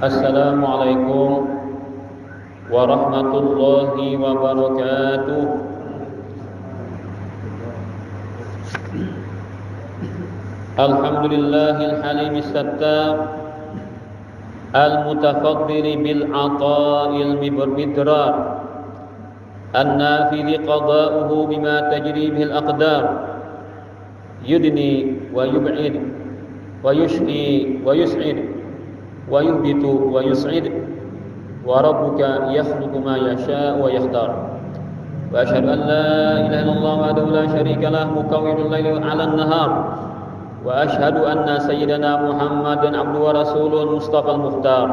Assalamualaikum warahmatullahi wabarakatuh. Alhamdulillahil halimis sattar al-mutafaddili bil ata'il bidrar an-nafidhi qada'uhu bima tajri bihil aqdar yudni wa yub'id wa yushqi wa yus'id wa yuhbitu wa yus'id wa rabbuka yakhluqu ma yasha' wa yakhtar wa asyhadu an la ilaha illallah wahdahu la syarika lah mukawwirul laili 'alan nahar wa asyhadu anna sayyidana Muhammadan abduhu wa rasuluhul mustafal mukhtar.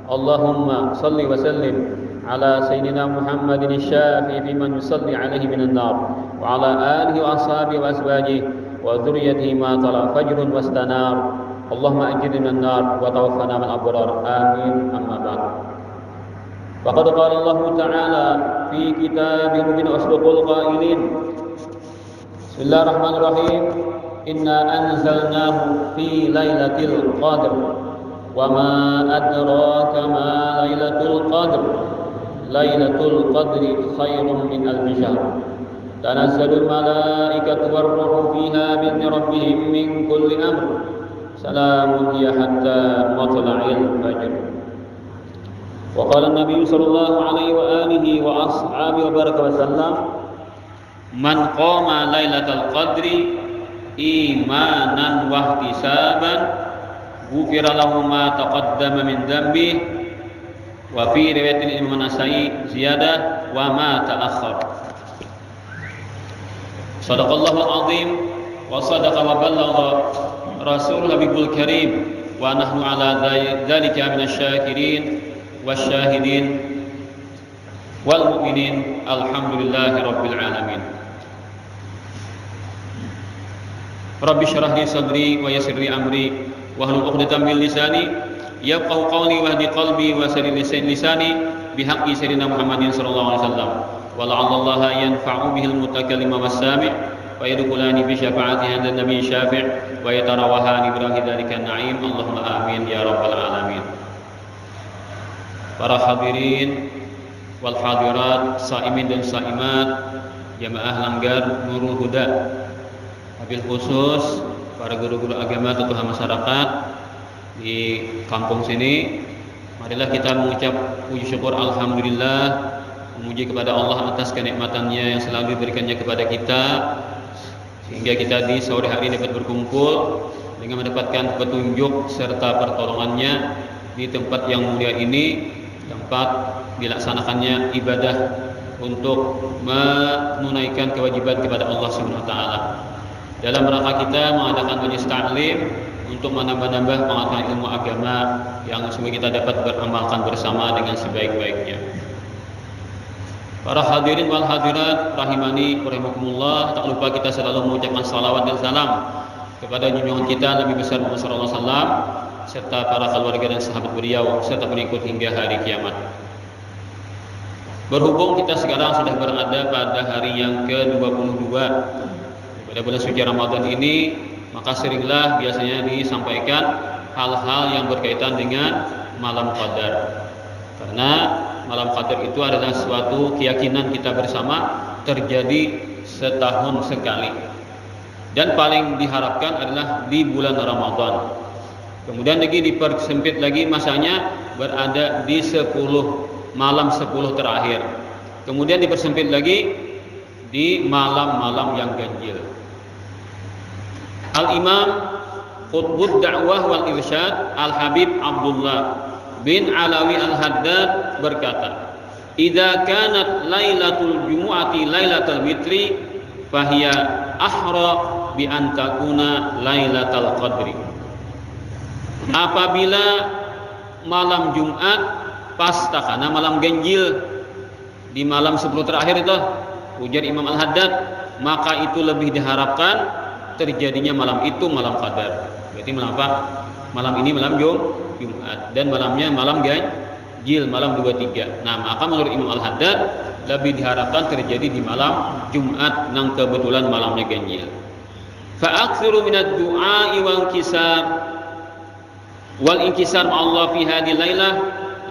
Allahumma salli wa sallim ala sayyidina Muhammadin asy-syafi'i fi man yusalli alaihi minan nar wa ala alihi wa ashabihi wa azwajihi wa dzurriyyatihi ma tala fajrun wastanar. Allahumma ajirna minan nar wa tawaffana ma'al abrar. Amin. Amma ba'd. Faqad qala Allah Ta'ala fi kitabihil mubin asdaqul qailin. Bismillahirrahmanirrahim. Inna anzalnahu fi lailatul qadr. Wa ma adraka ma lailatul qadr. Lailatul qadri khairum min alfi syahr. Tanazzalul malaikatu war-ruhu fiha bi'izni rabbihim min kulli amr. Salamun hiya hatta matla'il fajr. Wa qala an-nabiy sallallahu alaihi wa alihi wa ashabihi wa baraka wa sallam, man qama lailatal qadri imanan wa ihtisaban ghufira lahu ma taqaddama min dhanbihi wa fi riwayatin Imam Nasa'i ziyadah wa ma ta'akhkhar. Shadaqallahul azim wa sadaqa wa ballagha Rasul Habibul Karim wa nahnu ala dzalika minasyakirin wasyahidin wal mu'minin. Alhamdulillahi rabbil alamin. Rabbi shrah li sadri wa yassir li amri wahlul 'uqdatam min lisani yafqahu qawli wahdi qalbi wa saddid lisani bihaqqi sayyidina Muhammadin sallallahu alaihi wasallam wa la'allallaha yanfa'u bihil mutakallima was-sami' wa yadkhulani bi syafaati hadzal nabiy syafi' wa yatarawahani bi dzalikan na'im. Allahumma amin ya rabbal alamin. Para hadirin wal hadirat, saimin dan saimat jamaah Langgar Nurul Huda, wabil khusus para guru-guru agama, tokoh masyarakat di kampung sini. Marilah kita mengucap puji syukur alhamdulillah, memuji kepada Allah atas kenikmatannya yang selalu diberikannya kepada kita, sehingga kita di sore hari dapat berkumpul dengan mendapatkan petunjuk serta pertolongannya di tempat yang mulia ini, tempat dilaksanakannya ibadah untuk menunaikan kewajiban kepada Allah Subhanahu wa taala. Dalam rangka kita mengadakan majelis ta'lim untuk menambah-nambah pengetahuan ilmu agama yang semoga kita dapat beramalkan bersama dengan sebaik-baiknya. Para hadirin wal hadirat rahimani rahimakumullah, tak lupa kita selalu mengucapkan salawat dan salam kepada junjungan kita Nabi besar Muhammad sallallahu alaihi wasallam serta para keluarga dan sahabat beliau serta pengikut hingga hari kiamat. Berhubung kita sekarang sudah berada pada hari yang ke-22 pada bulan suci Ramadan ini, maka seringlah biasanya disampaikan hal-hal yang berkaitan dengan malam qadar. Karena malam qadar itu adalah suatu keyakinan kita bersama terjadi setahun sekali, dan paling diharapkan adalah di bulan Ramadan. Kemudian lagi dipersempit lagi masanya berada di 10 malam 10 terakhir. Kemudian dipersempit lagi di malam-malam yang ganjil. Al-Imam Qutbud Da'wah wal Irsyad Al-Habib Abdullah bin Alawi Al-Haddad berkata, "Idza kanat lailatul jumu'ati lailatul witri fahiya ahra bi an takuna lailatul qadri." Apabila malam Jumat pas takana malam ganjil di malam 10 terakhir itu, ujar Imam Al-Haddad, maka itu lebih diharapkan terjadinya malam itu malam qadar. Berarti malam apa? Malam ini malam Jumat dan malamnya malam ganjil malam 23. Nah, maka menurut Imam Al-Haddad lebih diharapkan terjadi di malam Jumat yang kebetulan malamnya ganjil. Fa aktsiru minad du'a wal kisar wal inkisar ma'allah fi hadhihi lailah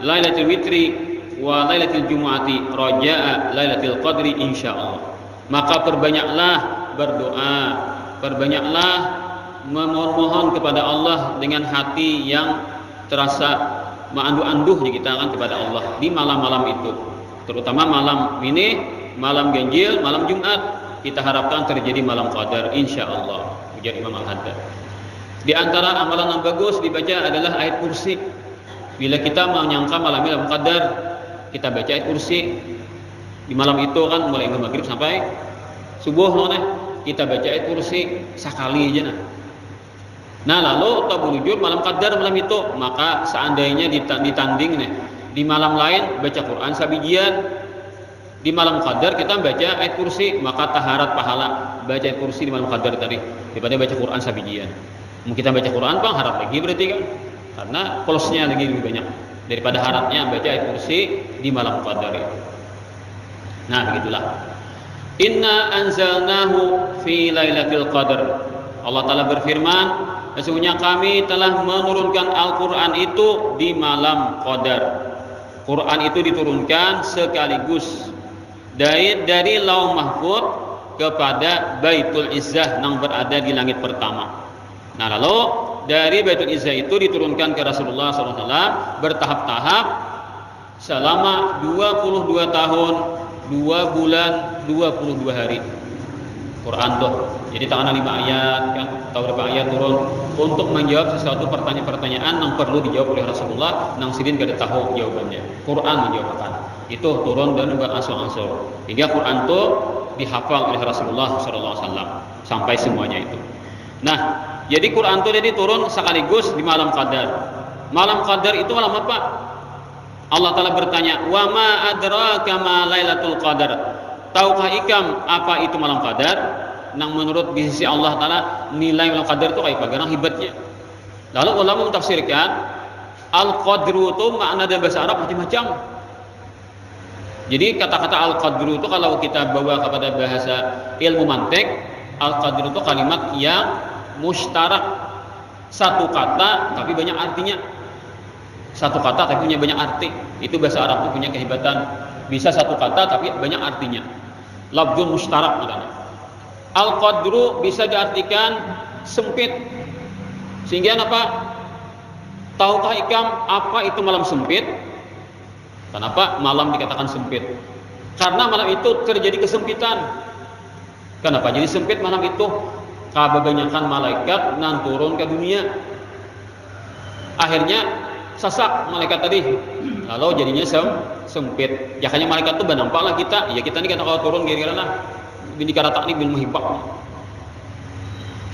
lailatul witri wa lailatul jumu'ati raja'a lailatul qadri insyaallah. Maka perbanyaklah berdoa, perbanyaklah memohon kepada Allah dengan hati yang terasa menganduh-anduh kita kan kepada Allah di malam-malam itu, terutama malam ini, malam ganjil, malam Jumat. Kita harapkan terjadi malam qadar insyaallah. Ujar Imam Al-Haddad. Di antara amalan yang bagus dibaca adalah ayat kursi. Bila kita menyangka malam qadar, kita baca ayat kursi. Di malam itu kan mulai maghrib sampai subuh kita baca ayat kursi sekali aja. Nah lalu tabulujur malam qadar malam itu, maka seandainya ditanding nih di malam lain baca Quran sabijian, di malam qadar kita baca ayat kursi, maka taharat pahala baca ayat kursi di malam qadar tadi daripada baca Quran sabijian. Kita baca Quran bang harap lagi berarti kan, karena plusnya lagi lebih banyak daripada harapnya baca ayat kursi di malam qadar itu. Nah begitulah. Inna anzalnahu fi lailatul qadar. Allah Ta'ala berfirman, sesungguhnya kami telah menurunkan Al-Quran itu di malam qadar. Quran itu diturunkan sekaligus dari Lauh Mahfuz kepada Baitul Izzah yang berada di langit pertama. Nah lalu dari Baitul Izzah itu diturunkan ke Rasulullah SAW bertahap-tahap selama 22 tahun 2 bulan 22 hari. Quran tuh jadi tangan 5 ayat kan, atau berapa ayat turun untuk menjawab sesuatu pertanyaan-pertanyaan yang perlu dijawab oleh Rasulullah yang sidin gak ada tahu jawabannya. Quran menjawabkan itu turun dan beransur-ansur hingga Quran itu dihafal oleh Rasulullah SAW sampai semuanya itu. Nah jadi Quran itu jadi turun sekaligus di malam qadar. Malam qadar itu malam apa? Allah Ta'ala bertanya, wa ma adraka ma lailatul qadar. Tahukah ikam apa itu malam qadar? Nang menurut di sisi Allah Ta'ala nilai malam qadar itu kayak bagaimana hebatnya. Lalu ulama mentafsirkan al-qadru itu makna dalam bahasa Arab macam-macam. Jadi kata-kata al-qadru itu kalau kita bawa kepada bahasa ilmu mantik, al-qadru itu kalimat yang mustarak, satu kata tapi banyak artinya. Satu kata tapi punya banyak arti. Itu bahasa Arab itu punya kehebatan. Bisa satu kata tapi banyak artinya. Lafzul mustarak namanya. Al-qadru bisa diartikan sempit. Sehingga apa? Tahukah ikam apa itu malam sempit? Kenapa malam dikatakan sempit? Karena malam itu terjadi kesempitan. Kenapa jadi sempit malam itu? Kebanyakan malaikat nan turun ke dunia. Akhirnya sasak malaikat tadi, lalu jadinya sempit. Jakanya malaikat itu nampaklah kita. Ya kita ini kan kalau turun gara-gara lah bini karata ini bil muhibbah.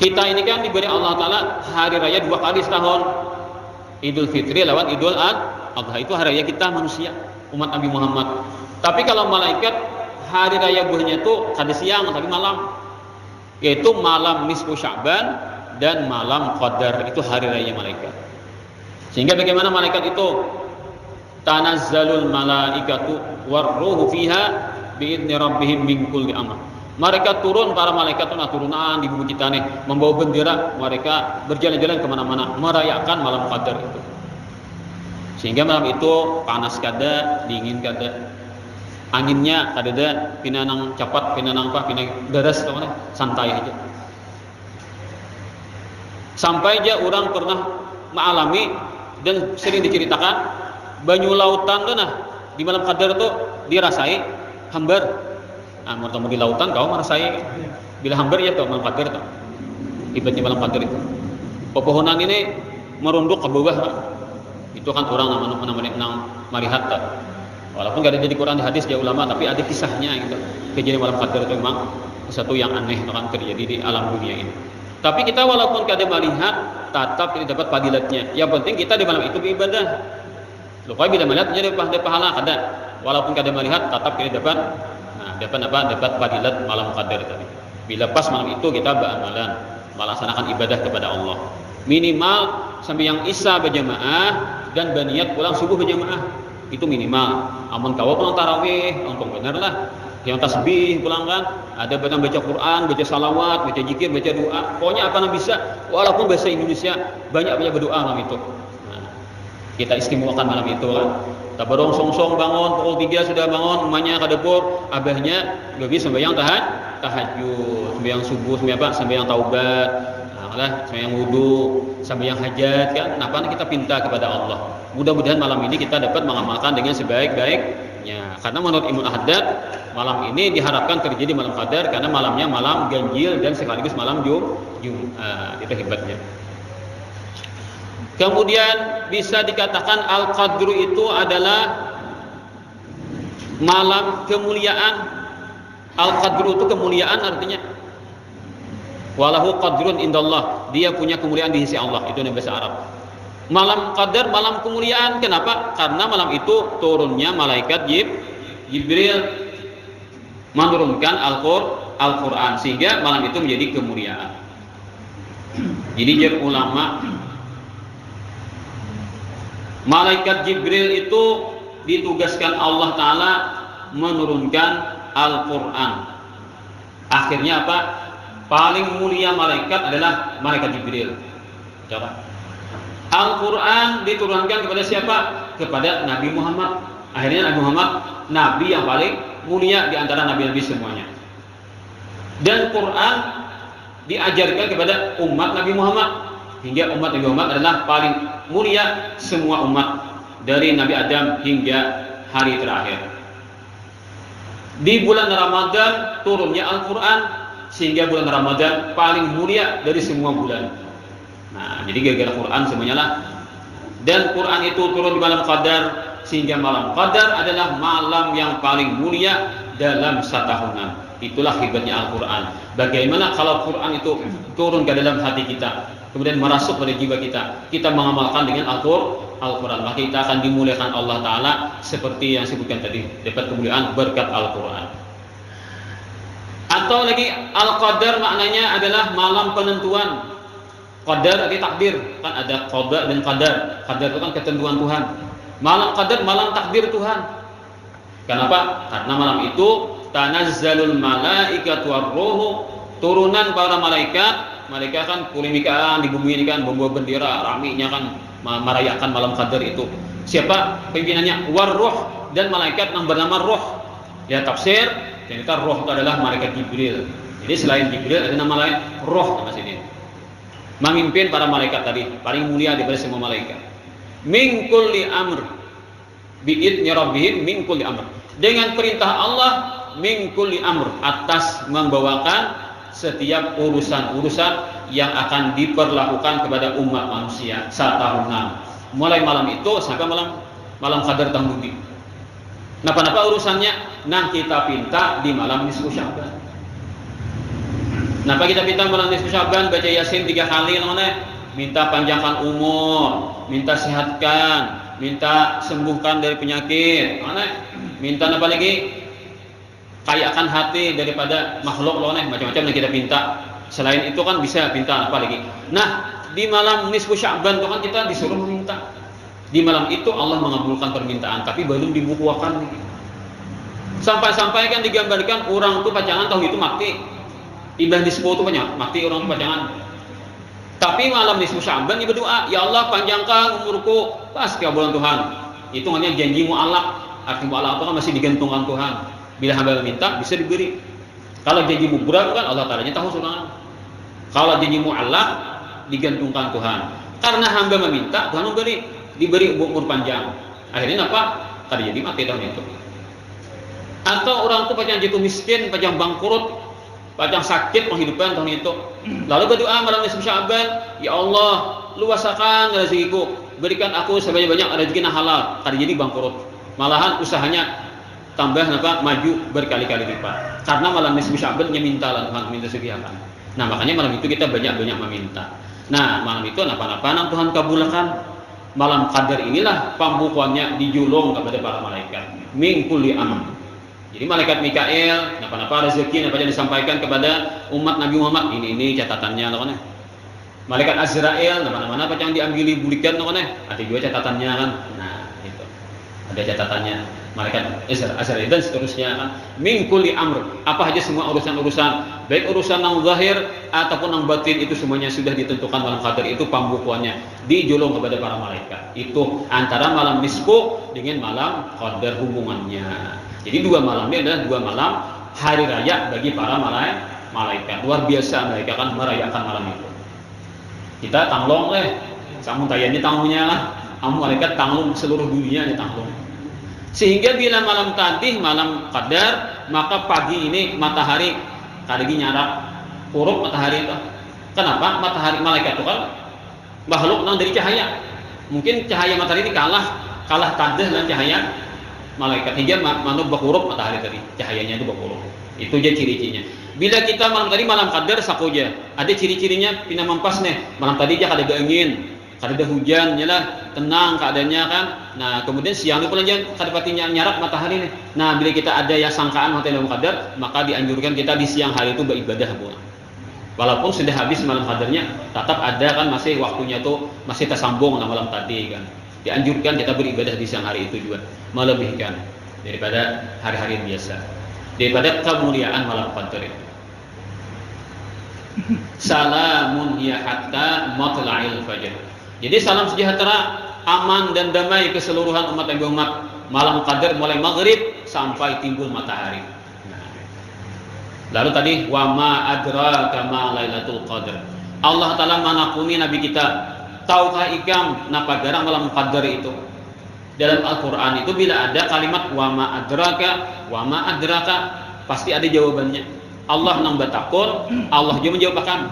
Kita ini kan diberi Allah Ta'ala hari raya 2 kali setahun, Idul Fitri lawan Idul Adha. Itu hari raya kita manusia umat Nabi Muhammad. Tapi kalau malaikat hari raya buahnya itu kada siang tapi malam, yaitu malam nisfu Sya'ban dan malam Qadar. Itu hari raya malaikat. Sehingga bagaimana malaikat itu tanazzalul malaikatu warruhu fiha biidzni rabbihim min kulli amr. Mereka turun, para malaikat itu turunan di bumi kita nih, membawa bendera, mereka berjalan-jalan kemana-mana merayakan malam qadar itu. Sehingga malam itu panas kada, dingin kada, anginnya kada ada, pinanang cepat, pinanang apa, pinang deras, santai aja. Sampai aja orang pernah mengalami dan sering diceritakan banyu lautan tuh nah di malam qadar tuh dirasai hambar. Nah, mau di lautan kau merasai bila hambar ya tuh malam qadar tuh. Ibaratnya malam qadar itu. Pepohonan ini merunduk ke bawah. Itu kan orang namanya melihat tuh. Walaupun gak ada jadi Quran di hadis dia ulama, tapi ada kisahnya gitu. Kejadian malam qadar itu memang sesuatu yang aneh akan terjadi di alam dunia ini. Tapi kita walaupun kada melihat, tetap kita dapat fadilatnya. Yang penting kita di malam itu beribadah. Lupa bila melihat jadi pahala kada. Walaupun kada melihat, tetap kita dapat dapat fadilat malam qadar tadi. Bila pas malam itu kita beramalan, melaksanakan ibadah kepada Allah. Minimal sampai yang isya berjamaah dan berniat pulang subuh berjamaah. Itu minimal. Amun kau pulang tarawih, untung bener lah. Yang tasbih pulang kan, ada baca Quran, baca salawat, baca zikir, baca doa, pokoknya apa yang bisa, walaupun bahasa Indonesia banyak berdoa malam itu. Kita istimewakan malam itu kan. Tabarong song-song bangun pukul 3 sudah bangun, emaknya ke dapur, abahnya lebih sembahyang tahajud, sembahyang subuh, sembahyang taubat, sembahyang wudu, sembahyang hajat kan. Kenapa kita pinta kepada Allah? Mudah-mudahan malam ini kita dapat mengamalkan dengan sebaik-baiknya. Karena menurut Ibnu Haddad, malam ini diharapkan terjadi malam Qadar karena malamnya malam ganjil dan sekaligus malam Jumat. Itu hebatnya. Kemudian bisa dikatakan Al-Qadru itu adalah malam kemuliaan. Al-Qadru itu kemuliaan artinya. Walahu qadrun indallah. Dia punya kemuliaan di sisi Allah. Itu bahasa Arab. Malam Qadar, malam kemuliaan. Kenapa? Karena malam itu turunnya malaikat Jibril menurunkan Al-Quran. Sehingga malam itu menjadi kemuliaan. Jadi jar ulama, malaikat Jibril itu ditugaskan Allah Ta'ala menurunkan Al-Quran. Akhirnya apa? Paling mulia malaikat adalah malaikat Jibril. Coba. Al-Quran diturunkan kepada siapa? Kepada Nabi Muhammad. Akhirnya Nabi Muhammad, Nabi yang paling mulia di antara Nabi-Nabi semuanya. Dan Quran diajarkan kepada umat Nabi Muhammad. Hingga umat Nabi Muhammad adalah paling mulia semua umat dari Nabi Adam hingga hari terakhir. Di bulan Ramadan turunnya Al-Quran sehingga bulan Ramadan paling mulia dari semua bulan. Nah, jadi gara-gara Quran semuanya lah. Dan Quran itu turun di malam Qadar sehingga malam Qadar adalah malam yang paling mulia dalam setahunan. Itulah hebatnya Al-Quran. Bagaimana kalau Quran itu turun ke dalam hati kita, kemudian merasuk pada jiwa kita mengamalkan dengan Al-Quran, maka kita akan dimuliakan Allah Ta'ala seperti yang disebutkan tadi, dapat kemuliaan berkat Al-Quran. Atau lagi Al-Qadar maknanya adalah malam penentuan. Qadar arti takdir, kan ada qada dan qadar. Qadar itu kan ketentuan Tuhan. Malam Qadar malam takdir Tuhan. Kenapa? Karena malam itu tanazzalul malaikatu war-ruhu, turunan para malaikat. Malaikat kan kulimikaan di bumi ini kan membawa bendera, raminya kan merayakan malam Qadar itu. Siapa pimpinannya? War-ruh, dan malaikat yang bernama Ruh. Ya tafsir, ternyata Ruh itu adalah malaikat Jibril. Jadi selain Jibril ada nama lain Ruh nama sini. Memimpin para malaikat tadi, paling mulia daripada semua malaikat. Min kulli amr, bi'idni rabbihim min kulli amr. Dengan perintah Allah, min kulli amr, atas membawakan setiap urusan-urusan yang akan diperlakukan kepada umat manusia setahunan. Mulai malam itu sampai malam Qadar tahun ini. Napa-napa urusannya? Nah kita pinta di malam nisfu Sya'ban. Napa kita minta malam nisfu Sya'ban baca Yasin 3 kali namanya? Minta panjangkan umur, minta sehatkan, minta sembuhkan dari penyakit, mana? Minta apa lagi? Kayakan hati daripada makhluk loh, macam-macam yang kita minta. Selain itu kan bisa minta apa lagi? Nah, di malam nisfu Sya'ban itu kan kita disuruh meminta. Di malam itu Allah mengabulkan permintaan, tapi belum dibukuakan. Sampai-sampai kan digambarkan orang tuh pacangan tahu itu mati. Ibah nisfu itu banyak mati orang tuh pacangan. Tapi malam nisfu Sya'ban dia berdoa, ya Allah panjangkan umurku pas keabulhan Tuhan. Itu hanya janji mu'allaq. Arti mu'allaq itu kan masih digantungkan Tuhan. Bila hamba minta bisa diberi. Kalau janji mubram kan Allah Ta'ala tahu sudah. Kalau janji mu'allaq digantungkan Tuhan. Karena hamba meminta, Tuhan memberi, diberi umur panjang. Akhirnya apa? Terjadi mati tahun itu. Atau orang itu pacang jatuh miskin, pacang bangkrut, pacang sakit penghidupan tahun itu. Lalu berdoa malam nisfu Sya'ban, ya Allah, luasakan rezekiku, berikan aku sebanyak-banyak rezeki yang halal. Terjadi bangkrut. Malahan usahanya tambah maju berkali-kali lipat. Karena malam nisfu Sya'ban minta lah Tuhan, minta sediakan. Nah, makanya malam itu kita banyak-banyak meminta. Nah, malam itu napa-napa Tuhan kabulkan. Malam Qadar inilah pembukuannya dijulung kepada para malaikat. Min kulli amr. Jadi malaikat Mikail, napa-napa rezeki apa yang disampaikan kepada umat Nabi Muhammad, ini catatannya loh kan. Malaikat Azrail, napa-napa yang diambil bulikan loh kan. Ada juga catatannya kan. Nah, itu. Ada catatannya. malaikat Azrail dan seterusnya kan. Min kulli amr, apa aja semua urusan-urusan, baik urusan yang zahir ataupun yang batin, itu semuanya sudah ditentukan malam qadar itu pembukuannya dijulung kepada para malaikat. Itu antara malam nisfu dengan malam qadar hubungannya. Jadi dua malam ini adalah dua malam hari raya bagi para malaikat. Luar biasa mereka kan merayakan malam itu. Kita tanglong samun tayanya tangungnya lah. Amu malaikat tanglung seluruh dunia nih tanglung. Sehingga bila malam tadi malam qadar, maka pagi ini matahari kadagi nyarak urup matahari itu. Kenapa? Matahari malaikat itu kan makhluk nang dari cahaya. Mungkin cahaya matahari ini kalah tadah dengan cahaya malaikat. Hingga manub bakurup matahari tadi, cahayanya itu bakurup. Itu aja ciri-cirinya. Bila kita malam qadar sakoja, ada ciri-cirinya pina mempas nih. Malam tadi aja kada ada angin, kada ada hujan, nyalah tenang keadaannya kan. Nah, kemudian siang itu pula kada patinya nyarak matahari nih. Nah, bila kita ada ya sangkaan hotel malam qadar, maka dianjurkan kita di siang hari itu beribadah, Bu. Walaupun sudah habis malam qadarnya, tetap ada kan masih waktunya tuh masih tersambung sama malam tadi kan. Dianjurkan kita beribadah di siang hari itu juga, melebihkan daripada hari-hari biasa, daripada kemuliaan malam qadar itu. Salamun hiya hatta matla'il fajr. Jadi salam sejahtera, aman dan damai keseluruhan umat yang umat malam qadar mulai maghrib sampai timbul matahari. Lalu tadi wa ma adraka ma lailatul qadar. Allah Taala menakuni nabi kita, tahukah ikam napa garang malam qadar itu? Dalam Al-Qur'an itu bila ada kalimat wa ma adraka pasti ada jawabannya. Allah nang batakun, Allah juga menjawabkan.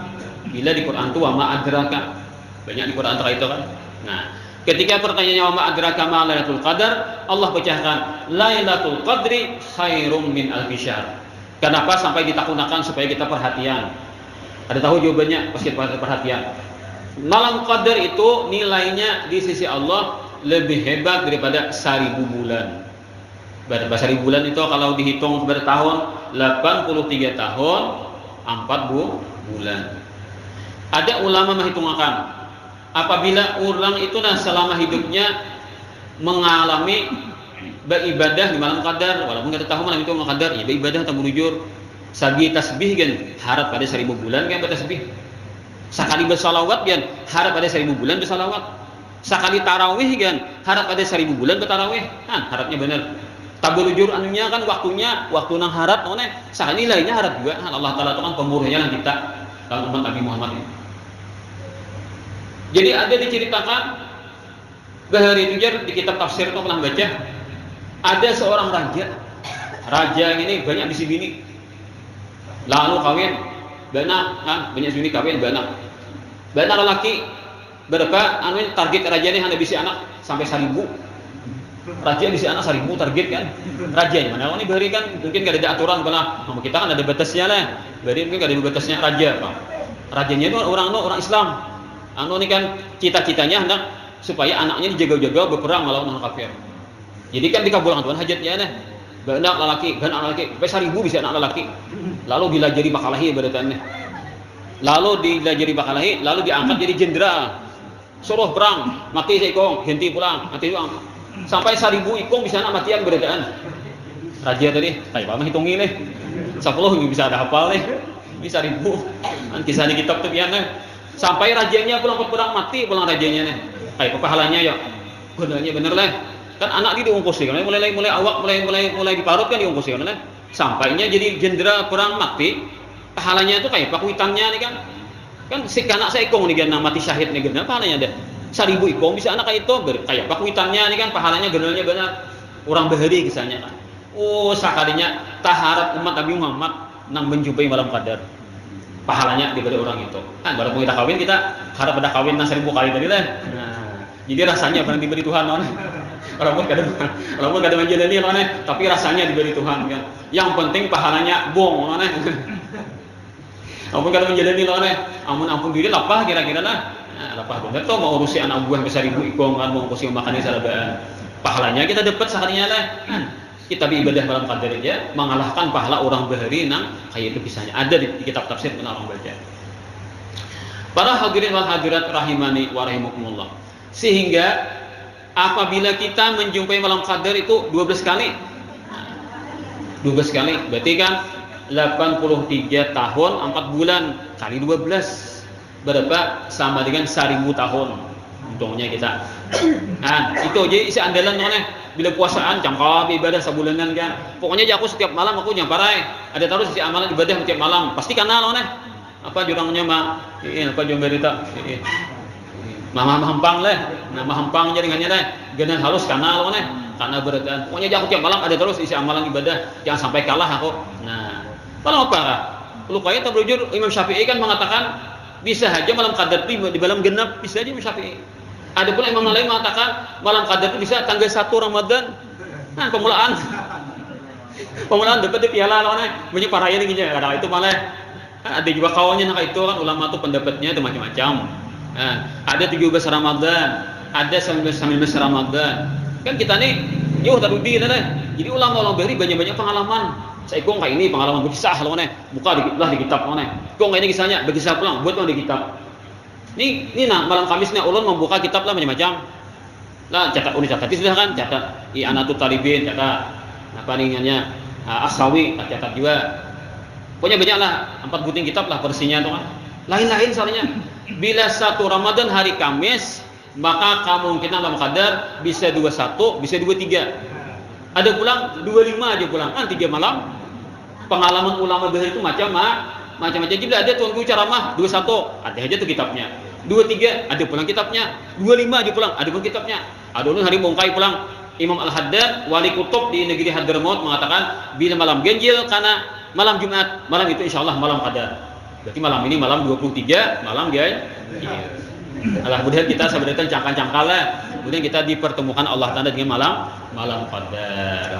Bila di Quran itu wa ma adraka. Banyak di Quran terkait itu kan. Nah, ketika pertanyaannya wa ma adraka ma lailatul qadar, Allah bacakan lailatul qadri khairum min alfi syahr. Kenapa sampai ditakunakan supaya kita perhatian? Ada tahu jawabannya? Pasti perhatian. Malam qadar itu nilainya di sisi Allah lebih hebat daripada 1000 bulan. Berapa 1000 bulan itu kalau dihitung bertahun 83 tahun 4 bulan. Ada ulama menghitungkan apabila orang itu selama hidupnya mengalami beribadah di malam qadar, walaupun kita tahu malam itu malam qadar, ya beribadah atau menujur sabi tasbih kan harap pada 1000 bulan kan bertasbih. Sekali bersalawat kan harap pada 1000 bulan bersalawat. Sekali tarawih kan harap pada 1000 bulan bertarawih. Kan harapnya benar. Tabalujur anunya kan waktu nang harap none sekali nilainya harap juga. Kan Allah Taala itu kan pemurahnya lah kita dalam umat Nabi Muhammad ini. Jadi ada diceritakan bahari itu di kitab tafsir itu pernah baca ada seorang raja ini banyak bisi bini, lalu kawin banyak kan, banyak bini kawin banyak lelaki berapa target raja ini hanya bisi anak sampai 1000. Raja bisi anak 1000 target kan. Raja mana ini bahari kan mungkin gak ada aturan pernah. Kita kan ada batasnya lah. Bahari mungkin gak ada batasnya raja, Pak. Rajanya itu orang Islam. Ini kan cita-citanya hendak supaya anaknya dijaga-jaga berperang melawan orang kafir. Jadi kan dikabulkan Tuhan hajatnya nih. Banyak lelaki, sampai 1000 bisa anak lelaki. Lalu dilajari bakalahi baratannya. Lalu diangkat jadi jenderal. Suruh perang, mati seikong, henti pulang, mati pulang. Sampai 1000 ikong bisa anak matian barataan. Raja tadi, kayak apa hitungin nih. 10 bisa ada hafal nih. Ini 1000. Kisah di kitab tuh pian nih. Sampai rajanya pulang perang mati pulang rajanya nih. Kayak pahalanya ya. Gunanya bener lah. Kan anak dia diungkus kan, mulai awak mulai diparut kan diungkus kan. Sampainya jadi jenderal perang mati, pahalanya itu kayak pakuitannya nih kan. Kan si anak saya ikong nih kan mati syahid nih kan, pahalanya ada 1000 ikong bisa anak kayak itu kayak pakuitannya nih kan, pahalanya generalnya banyak. Orang bahari kisahnya kan. Oh, sakalinya taharap umat Nabi Muhammad nang menjumpai malam qadar. Pahalanya daripada orang itu. Kan baru kita kawin kita harap ada kawin 1000 kali tadi lah. Nah, jadi rasanya pernah diberi Tuhan non. Walaupun kadang menjalani loh tapi rasanya diberi Tuhan kan. Yang penting pahalanya bong loh Walaupun kadang menjalani loh ampun diri lapah kira-kira lah. Nah, lapah bener tuh mau urusi anak buah besar 1000 ikong kan mau urusi makannya salabaan. Pahalanya kita dapat sekalinya lah. Kita beribadah malam qadar aja mengalahkan pahala orang bahari nang kayak itu kisahnya ada di kitab tafsir pernah orang baca. Para hadirin wal hadirat rahimani wa rahimakumullah. Sehingga Apabila kita menjumpai malam qadar itu 12 kali. 12 kali. Berarti kan 83 tahun 4 bulan kali 12 berapa? Sama dengan 1000 tahun. Untungnya kita. Nah, itu aja isi andalan mana? Bila puasaan cangkap ibadah sebulanan kan. Pokoknya aja aku setiap malam aku nyamparai. Ada terus isi amalan ibadah setiap malam. Pasti kenal mana? Apa jurangnya mah? Apa jurang berita? Mama hampang lah. Nama hampang jaringannya deh. Genan halus kenal mana? Karena berat. Pokoknya aja aku tiap malam ada terus isi amalan ibadah. Jangan sampai kalah aku. Nah, kalau apa? Lukanya tabrujur Imam Syafi'i kan mengatakan bisa aja malam qadar itu di malam genap, bisa aja Imam Syafi'i. Ada pula Imam lain mengatakan malam qadar itu bisa tanggal 1 Ramadan. Nah, pemulaan dapat piala lawannya banyak paraya nih gitu. Ada itu malah ada juga kawannya nak itu kan ulama tuh pendapatnya itu macam-macam. Nah, ada 17 Ramadan, ada 19 Ramadan. Kan kita nih yo tarudi lah. Jadi ulama-ulama beri banyak-banyak pengalaman. Saya kong kayak ini pengalaman berkisah loh nih, buka lah di kitab nih. Kong kayak ini kisahnya berkisah pulang, buat di kitab. Ini nah malam Kamisnya ulun membuka kitab lah macam-macam. Lah catat sudah kan, catat I'anatul Talibin, catat apa namanya Asawi, catat juga. Pokoknya banyak lah 4 buting kitab lah versinya tuh kan. Lain-lain soalnya. Bila 1 Ramadan hari Kamis, maka kemungkinan malam qadar bisa 21, bisa 23. Ada pulang 25 aja pulang kan 3 malam. Pengalaman ulama bahar itu macam-macam. Jadi ada tuanku ceramah 21, ada aja tuh kitabnya. 23 ada pulang kitabnya. 25 aja pulang, ada pun kitabnya. Ada ulun hari bongkai pulang. Imam Al-Haddad wali kutub di negeri Hadramaut mengatakan bila malam ganjil karena malam Jumat, malam itu insyaallah malam qadar. Berarti malam ini malam 23 malam ganjil. Alhamdulillah kita sebenarnya cangkal-cangkal lah. Kemudian kita dipertemukan Allah Ta'ala dengan malam qadar.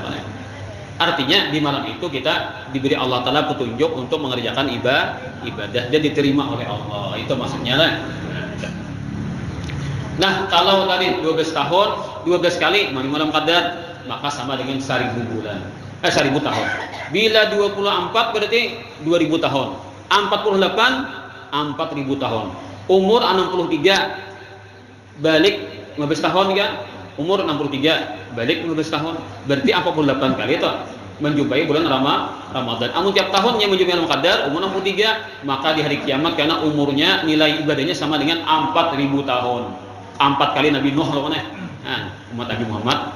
Artinya di malam itu kita diberi Allah Ta'ala petunjuk untuk mengerjakan ibadah dan diterima oleh Allah. Itu maksudnya lah. Nah, kalau tadi 12 tahun, 12 kali malam qadar, maka sama dengan 1000 bulan. 1000 tahun. Bila 24 berarti 2000 tahun. 48 4000 tahun. Umur 63 balik 15 tahun kan? Umur 63 balik 15 tahun. Berarti 48 kali itu menjumpai bulan Ramadan. Amun tiap tahunnya menjumpai malam qadar umur 63, maka di hari kiamat karena umurnya nilai ibadahnya sama dengan 4000 tahun. 4 kali Nabi Nuh loh umat Nabi Muhammad.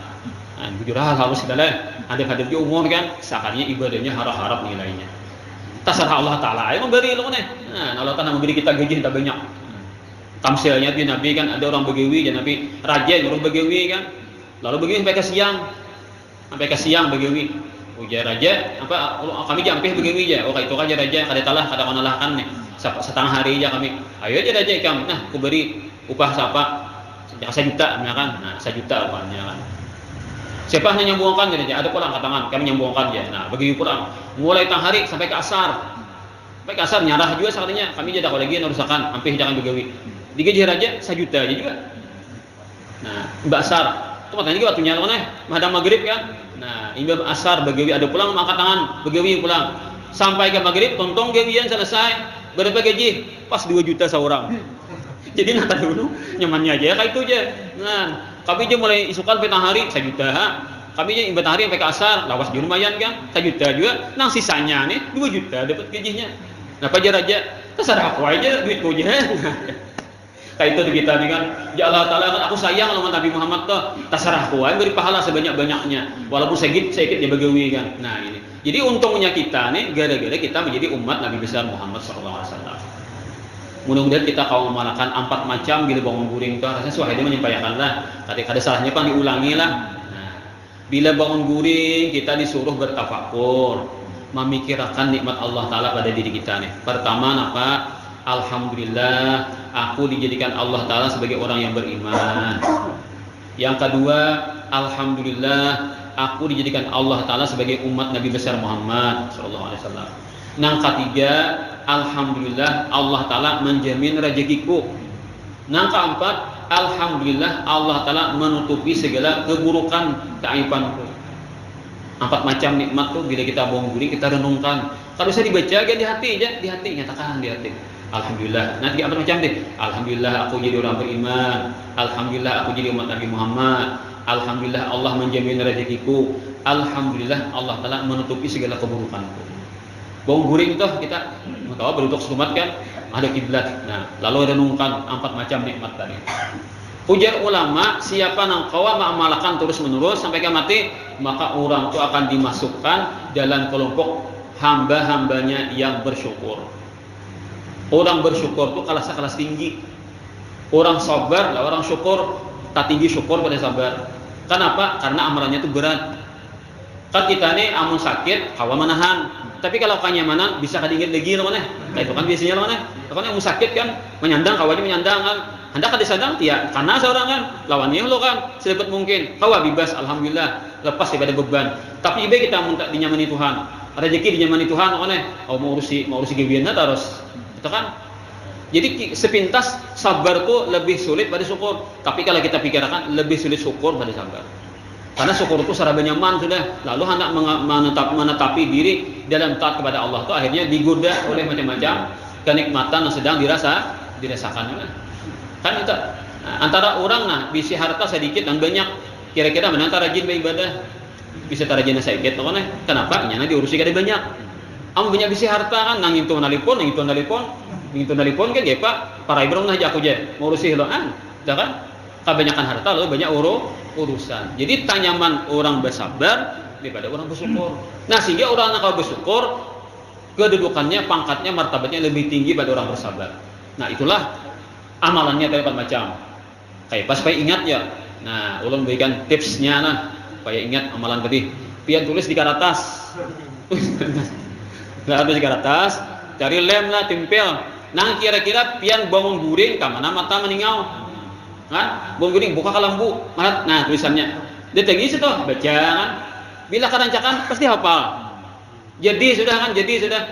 Bujurah harus kita lah. Ada kadir di umur kan, seakannya ibadahnya harap-harap nilainya. Terserah Allah Ta'ala yang memberi loh Allah Ta'ala memberi kita gaji tak banyak. Tamsilnya di Nabi kan ada orang begawi ya Nabi raja yang orang begawi kan. Lalu begawi sampai ke siang begawi. Ujar raja apa kami jampih begawi ya. Oh itu aja raja kada talah kada konalahkan nih. Setengah hari aja kami. Ayo aja raja kami. Nah, aku beri upah siapa? 1 juta kan. Nah, 1 juta upahnya kan. Siapa yang nyambungkan raja? Ada pulang ke tangan, kami nyambungkan ya. Nah, begawi pulang. Mulai tang hari sampai ke asar. Sampai ke asar nyarah juga sekalinya. Kami jadi lagi urusakan, hampir jangan begawi. Digaji raja 1 juta aja juga. Nah, mbak asar, itu katanya juga waktunya mana? Madam maghrib kan? Nah, imbab asar begawi ada pulang angkat tangan, begawi pulang. Sampai ke maghrib tontong gawian selesai. Berapa gaji? Pas 2 juta seorang. Jadi nata dulu nyamannya aja kayak itu aja. Nah, kami aja mulai isukan petang hari 1 juta. Kami aja imbang hari sampai ke asar, lawas juga lumayan kan? 1 juta juga. Nah, sisanya nih 2 juta dapat gajinya. Nah, Pak Raja, terserah aku aja duitku aja. Kayak itu kita nih kan, ya Allah Ta'ala kan aku sayang sama Nabi Muhammad tuh, terserah aku aja beri pahala sebanyak-banyaknya, walaupun sedikit dia bagawi kan. Nah ini, jadi untungnya kita nih gara-gara kita menjadi umat Nabi besar Muhammad SAW. Mudah-mudahan kita kaum malakan 4 macam bila bangun guring itu, rasanya suahidnya menyampaikan lah, kadang-kadang salahnya kan diulangi lah. Nah, bila bangun guring kita disuruh bertafakur, memikirkan nikmat Allah Ta'ala pada diri kita nih. Pertama apa? Alhamdulillah aku dijadikan Allah Ta'ala sebagai orang yang beriman. Yang kedua, Alhamdulillah aku dijadikan Allah Ta'ala sebagai umat Nabi besar Muhammad SAW. Yang ketiga, Alhamdulillah Allah Ta'ala menjamin rezekiku. Yang keempat, Alhamdulillah Allah Ta'ala menutupi segala keburukan keaibanku. 4 macam nikmat tuh bila kita bangun guring kita renungkan. Kalau bisa dibaca kan di hati aja, di hati nyatakan di hati. Alhamdulillah. Nanti apa macam deh? Alhamdulillah aku jadi orang beriman. Alhamdulillah aku jadi umat Nabi Muhammad. Alhamdulillah Allah menjamin rezekiku. Alhamdulillah Allah Ta'ala menutupi segala keburukanku. Bawang guring tuh kita tahu beruntuk selamat kan ada kiblat. Nah, lalu renungkan 4 macam nikmat tadi. Ujar ulama, siapa nang kawa mengamalkan terus menerus sampai ke mati, maka orang itu akan dimasukkan dalam kelompok hamba-hambanya yang bersyukur. Orang bersyukur itu kelas tinggi. Orang sabar lah orang syukur, tak tinggi syukur pada sabar. Kenapa? Karena amalannya itu berat. Kan kita nih amun sakit, kawa menahan. Tapi kalau kenyamanan bisa kadingin lagi mana? Kayak itu kan biasanya mana? Kalau yang sakit kan menyandang, kawanya menyandang kan. Hendak kada sadang tiap karena seorang kan lawannya lo kan sedikit mungkin. Kawa bebas alhamdulillah lepas daripada beban. Tapi ibe kita minta dinyamani Tuhan. Rezeki dinyamani Tuhan mana? Oh mau urusi gawiannya terus. Itu kan. Jadi sepintas sabar itu lebih sulit pada syukur. Tapi kalau kita pikirkan lebih sulit syukur pada sabar. Karena syukur itu saraba nyaman sudah. Lalu hendak menetapi diri dalam taat kepada Allah itu akhirnya digoda oleh macam-macam kenikmatan yang sedang dirasakan. Kan itu antara orang bisa harta sedikit dan banyak. Kira-kira mana antara rajin beribadah bisa rajin sedikit kan? Kenapa? Nyana diurusi kada banyak. Am banyak bisa harta kan nangin tu nalipon kan ya Pak, para ibrong nah aku je ngurusi lo kan. Kebanyakan harta lalu banyak urusan. Jadi tanyaman orang bersabar daripada orang bersyukur. Nah, sehingga orang yang kalau bersyukur kedudukannya, pangkatnya, martabatnya lebih tinggi pada orang bersabar. Nah, itulah amalannya dari macam. Kayak pas supaya ingat ya. Nah, ulun berikan tipsnya lah supaya ingat amalan tadi. Pian tulis di kertas. Nah, di kertas, cari lem lah, tempel. Nah, kira-kira pian bangun guring, kamana mata meningau. Kan? Bangun guring, buka kalambu. Nah, tulisannya. Detengi situ, baca kan. Bila kerancakan, pasti hafal. Jadi sudah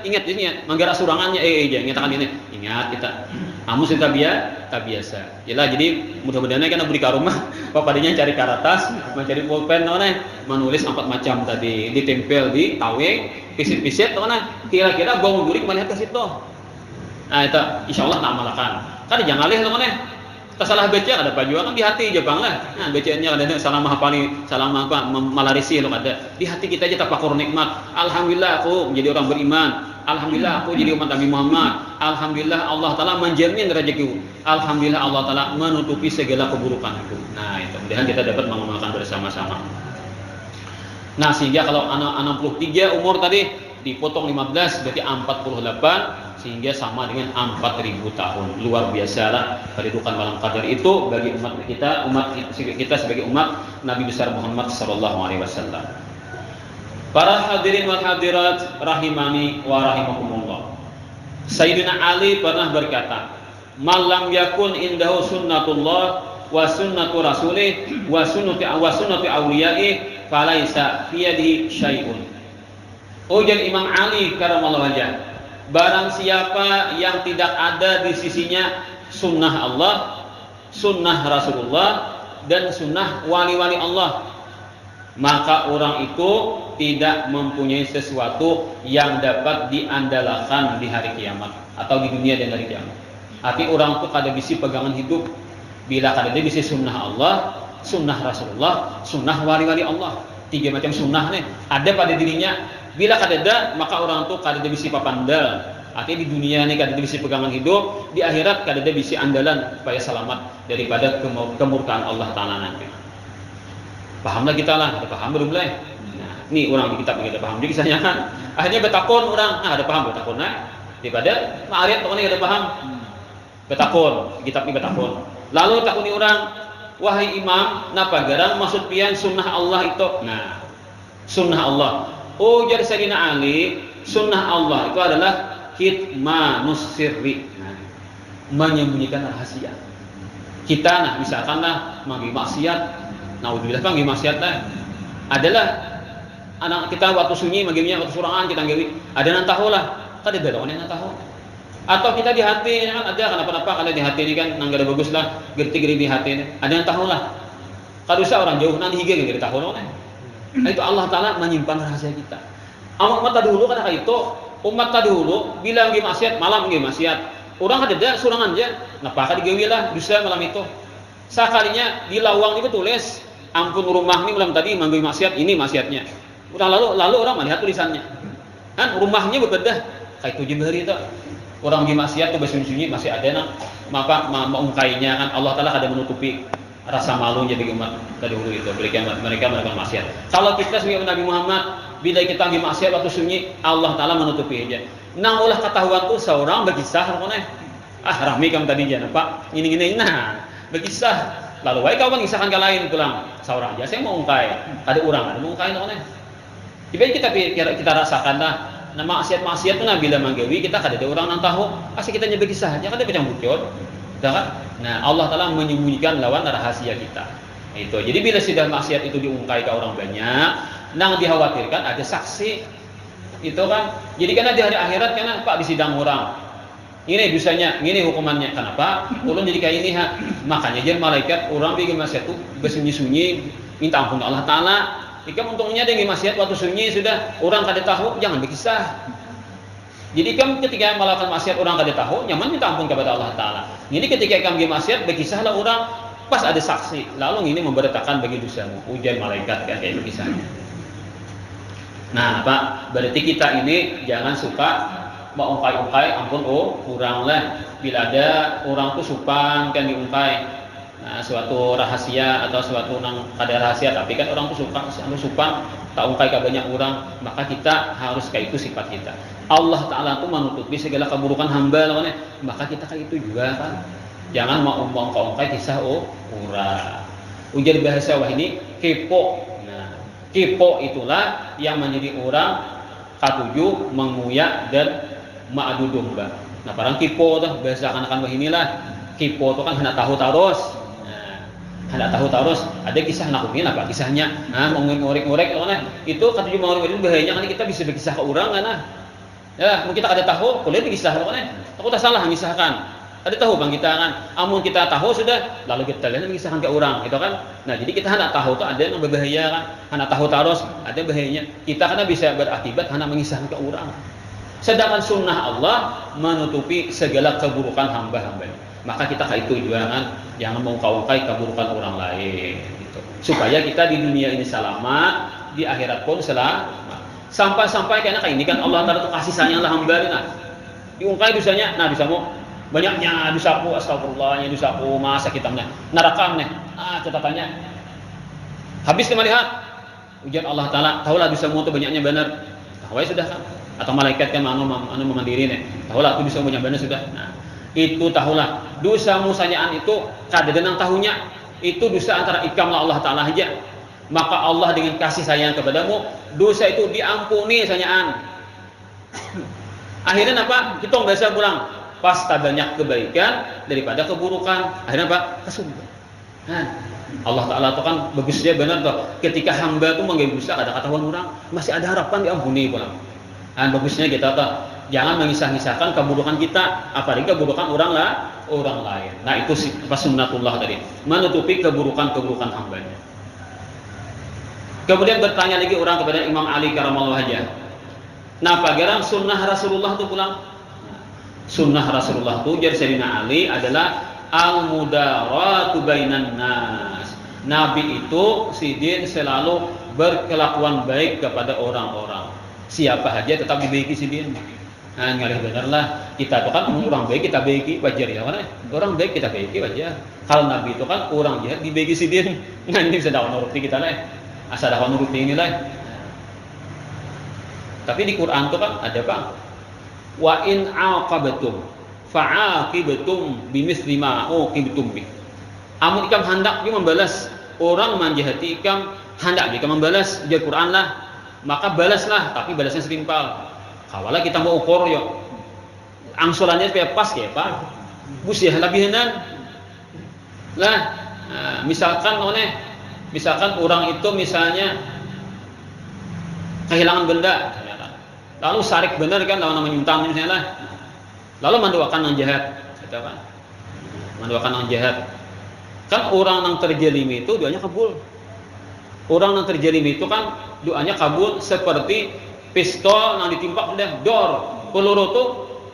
ingat manggarak surangannya ingatkan ini. Ingat kita. Kamu sudah biasa. Yalah jadi mudah-mudahan kan beri ke rumah papadinya cari kertas, mencari pulpen menulis 4 macam tadi, ditempel di taweng, pisit-pisit kira-kira bangun guring melihat ke situ. Nah, itu insyaallah tak amalkan. Kan jangan alih salah baca ada juga kan di hati Jepang lah. Nah, bacaannya ada salah mahapali, salah malarisi ada. Di hati kita aja tapakur nikmat. Alhamdulillah aku menjadi orang beriman. Alhamdulillah aku jadi umat Nabi Muhammad. Alhamdulillah Allah Ta'ala menjamin rezekiku. Alhamdulillah Allah Ta'ala menutupi segala keburukanku. Nah, itu mudah-mudahan kita dapat mengamalkan bersama-sama. Nah, sehingga kalau anak 63 umur tadi dipotong 15 berarti 48 sehingga sama dengan 4000 tahun. Luar biasa lah kedudukan malam qadar itu bagi umat kita sebagai umat Nabi besar Muhammad sallallahu alaihi wasallam. Para hadirin wal hadirat rahimani wa rahimakumullah. Sayyidina Ali pernah berkata, "Malam yakun indahu sunnatullah wa sunnatu rasulih wa sunnatu awliyaih falaisa fi yadihi syai'un." Ujar Imam Ali karamallahu wajhah, barang siapa yang tidak ada di sisinya sunnah Allah, sunnah Rasulullah, dan sunnah wali-wali Allah, maka orang itu tidak mempunyai sesuatu yang dapat diandalkan di hari kiamat atau di dunia dan hari kiamat. Arti orang itu kada bisa pegangan hidup bila kada dia bisa sunnah Allah, sunnah Rasulullah, sunnah wali-wali Allah. 3 macam sunnah nih ada pada dirinya. Bila kada ada, maka orang itu kada ada bisi papandal. Artinya di dunia ini kada ada bisi pegangan hidup, di akhirat kada ada bisi andalan supaya selamat daripada kemurkaan Allah Ta'ala nanti. Pahamlah kita lah, ada paham belum lah? Nah, ini orang di kitab kita paham. Jadi kisahnya kan, akhirnya betakon orang, ada paham betakon daripada ma'ariyat orang ini ada paham. Betakon, kitab ini betakon. Lalu takuni orang, wahai imam, napa garang maksud pian sunnah Allah itu? Nah, sunnah Allah. Oh, jadi Sayyidina Ali, sunnah Allah itu adalah kitmanus sirri. Nah, menyembunyikan rahasia. Kita misalkan manggi maksiat, naudzubillah manggi maksiat adalah anak kita waktu sunyi maginya waktu surangan kita nggawi. Ada nang tahu lah, kada ada orang yang tahu. Atau kita di hati kan ada kenapa-napa kalau di hati ini kan nang ada bagus lah, gerti-gerti di hati ini. Ada yang tahu lah. Kada usah orang jauh nanti hige ngeri tahu loh. Nah, itu Allah Ta'ala menyimpan rahasia kita. Umat tadi dulu kan itu umat tadi dulu bilang nggih maksiat malam nggih maksiat orang ada surangan aja, napaka digawilah dusta malam itu. Sakalinya di lawang itu tulis, ampun rumah ini malam tadi manggawi maksiat, ini maksiatnya. Udah lalu orang melihat tulisannya. Kan rumahnya berbeda, kayak tujuh hari itu. Orang di maksiat tuh bersunyi masih ada nang, maka mengungkainya kan Allah Taala kada menutupi rasa malunya bagi umat terdahulu itu, mereka melakukan maksiat. Kalau kita sebagai Nabi Muhammad, bila kita di maksiat waktu sunyi, Allah Taala menutupi aja. Nang ulah ketahuan tuh seorang berkisah rupanya. Rame kamu tadi aja, Pak. Ini, nah berkisah. Lalu baik kau mengisahkan ke lain pulang. Seorang aja saya mau ungkai, ada orang ada mau ungkai rupanya. Jadi kita rasakan lah. Nah maksiat itu nah bila manggawi kita kada ada orang nang tahu, asal kita nyebut kisah aja kada pecah bucot. Kan? Nah Allah Taala menyembunyikan lawan rahasia kita. Itu. Jadi bila sudah maksiat itu diungkai ke orang banyak, nang dikhawatirkan ada saksi. Itu kan. Jadi karena di hari akhirat karena Pak disidang orang. Ini dosanya, ini hukumannya. Kenapa? Ulun jadi kayak ini makanya jadi malaikat orang bikin maksiat itu bersunyi-sunyi minta ampun Allah Taala. Ikam untungnya dengan maksiat waktu sunyi sudah orang kada tahu, jangan berkisah. Jadi kamu ketika melakukan maksiat orang kada tahu, nyaman minta ampun kepada Allah Taala. Ini ketika kamu maksiat berkisahlah orang pas ada saksi, lalu ini memberitakan bagi dosamu. Ujian malaikat kan kayak berkisahnya. Nah, Pak, berarti kita ini jangan suka mengungkai-ungkai, ampun kurang lah. Bila ada orang tuh supan kan diungkai. Nah, suatu rahasia atau suatu nang kada rahasia tapi kan orang tuh supan tak ungkai ke banyak orang, maka kita harus kayak itu sifat kita. Allah Taala tuh menutupi segala keburukan hamba lawannya, maka kita kayak itu juga kan. Jangan mau ungkai kisah orang. Ujar bahasa wah ini kepo. Nah, kepo itulah yang menjadi orang katujuh menguyak dan ma'adu domba. Nah, barang kepo tuh bahasa akan wah inilah kepo tuh kan hendak tahu terus. Hendak tahu terus ada kisah nakumin apa kisahnya mengorek-ngorek itu kata cuma orang itu bahayanya kan kita bisa berkisah ke orang kan ya mungkin kita ada tahu kuliah berkisah kan aku tak salah mengisahkan ada tahu bang kita kan amun kita tahu sudah lalu kita lihat mengisahkan ke orang gitu kan. Nah jadi kita hendak tahu tuh ada yang berbahaya kan, hendak tahu terus ada bahayanya kita karena bisa berakibat hendak mengisahkan ke orang, sedangkan sunnah Allah menutupi segala keburukan hamba-hambanya. Maka kita kayak itu jangan mau kau-kai keburukan orang lain gitu. Supaya kita di dunia ini selamat, di akhirat pun selamat. Sampai karena kayak ini kan Allah Taala tuh kasih sayang lah hamba nah. Diungkai dosanya, nah dosamu banyaknya dosaku astagfirullahnya dosaku masa kitamnya neraka nih. Catatannya habis kita melihat ujian Allah Taala, tahulah dosamu tuh banyaknya benar. Tahu sudah kan? Atau malaikat kan anu memandiri nih. Tahulah tuh dosamu banyak benar sudah. Nah, itu tahulah dosa musanyaan itu kada denang tahunya itu dosa antara ikam lah Allah Taala aja, maka Allah dengan kasih sayang kepadamu dosa itu diampuni sanyaan. Akhirnya apa kita biasa pulang pas banyak kebaikan daripada keburukan, akhirnya apa kesurga. Nah, Allah Taala itu kan bagusnya benar tuh ketika hamba tuh menggawe dosa kada ketahuan orang masih ada harapan diampuni pulang. Nah, bagusnya kita tuh jangan mengisah-isahkan keburukan kita, apalagi keburukan orang lain. Nah itu sunnatullah tadi, menutupi keburukan hambanya. Kemudian bertanya lagi orang kepada Imam Ali karamallahu wajhah. Nah, pagaran sunnah Rasulullah itu pulang. Sunnah Rasulullah itu jar Sayyidina Ali adalah al-mudaratu bainan nas. Nabi itu sidin selalu berkelakuan baik kepada orang-orang. Siapa saja tetap dibaiki sidin. Nah, ngalih benerlah kita itu kan orang baik kita baiki wajar ya kan? Orang baik kita baiki wajar. Kalau Nabi itu kan orang jahat dibaiki sidin. Nah, ini bisa dakwah nuruti kita lah. Asal dakwah nuruti ini lah. Tapi di Quran itu kan ada Bang. Wa in aqabatum fa'aqibatum bimithli ma uqibtum bi. Amun ikam hendak dia membalas orang menjahati ikam, hendak dia membalas di Quran lah, maka balaslah tapi balasnya setimpal. Kawalah kita mau ukur yo, angsurannya supaya pas ya Pak. Busiah lebihanan lah. Nah, misalkan orang itu misalnya kehilangan benda, lalu sarik benar kan lawan menyuntang misalnya lah, lalu mendoakan yang jahat, gitu kan? Mendoakan yang jahat. Kan orang yang terjelimi itu doanya kabul. Orang yang terjelimi itu kan doanya kabul seperti pistol yang ditimpa sudah dor peluru itu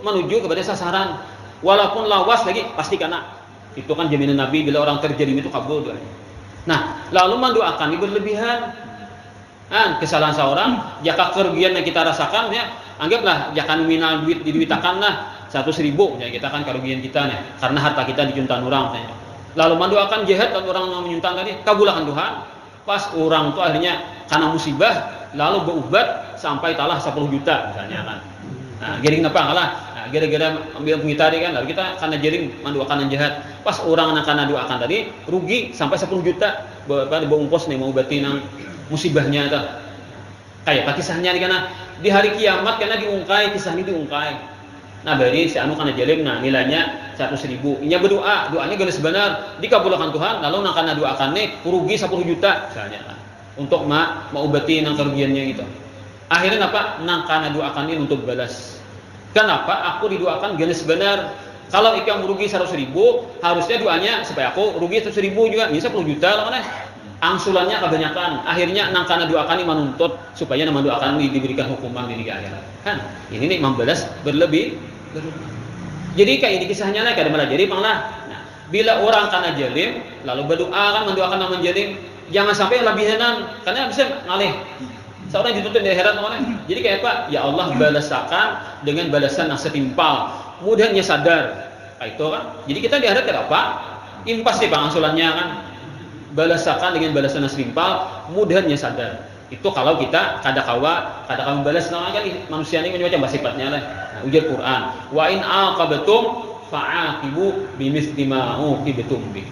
menuju kepada sasaran. walaupun lawas lagi pasti kena. Itu kan jaminan Nabi bila orang terjerim itu kabul doanya. Nah, lalu mendoakan ini berlebihan. Kesalahan seorang, jaka kerugian yang kita rasakan ya, anggaplah jaka nominal duit diduitakan lah 100.000 ya, kita kan kerugian kita nih karena harta kita dijuntan orang ya. Lalu mendoakan jahat dan orang yang menyuntan tadi, kabulkan Tuhan. Pas orang itu akhirnya karena musibah lalu berubat sampai talah 10 juta misalnya kan. Nah, gering apa kalah? Nah, gara-gara ambil kita tadi kan, lalu kita karena jering mendoakan yang jahat. Pas orang karena doakan tadi rugi sampai 10 juta. Bawa ongkos nih mau obati nang musibahnya tuh. Kayak kisahnya nih karena di hari kiamat karena diungkai, kisah ini diungkai. Nah, dari si anu kana jalim, nah nilainya 100.000. Inya berdoa, doanya geus benar, dikabulkan Tuhan, lalu nang kana doakannya rugi 10 juta misalnya kan. Untuk maubati nang kerugiannya gitu. Akhirnya apa? Nang kana doakannya untuk balas. Kenapa aku didoakan geus benar? Kalau ikam rugi 100.000, harusnya doanya supaya aku rugi 100.000 juga, bisa 10 juta lah mana. Angsulannya kebanyakan. Akhirnya nang kana doakan ini menuntut supaya nama doakan ini diberikan hukuman di akhirat. Kan ini nih membalas berlebih. Jadi kayak ini kisahnya lah, kada malah jadi panglah. Nah, bila orang kana jalim lalu berdoa kan mendoakan nama jalim, jangan sampai lebihanan karena bisa ngalih. Seorang dituntut di akhirat mana? Jadi kayak apa? Ya Allah balasakan dengan balasan yang setimpal. Mudahnya sadar. Kayak itu kan. Jadi kita di akhirat apa? Impas sih pangsulannya kan. Balasakan dengan balasan yang setimpal, mudahnya sadar. Itu kalau kita kada kawa balas nah kan manusia ini macam sifatnya lah. Nah, ujar Quran, wa in aqabatum fa'aqibu bimithli ma uqibtum bi.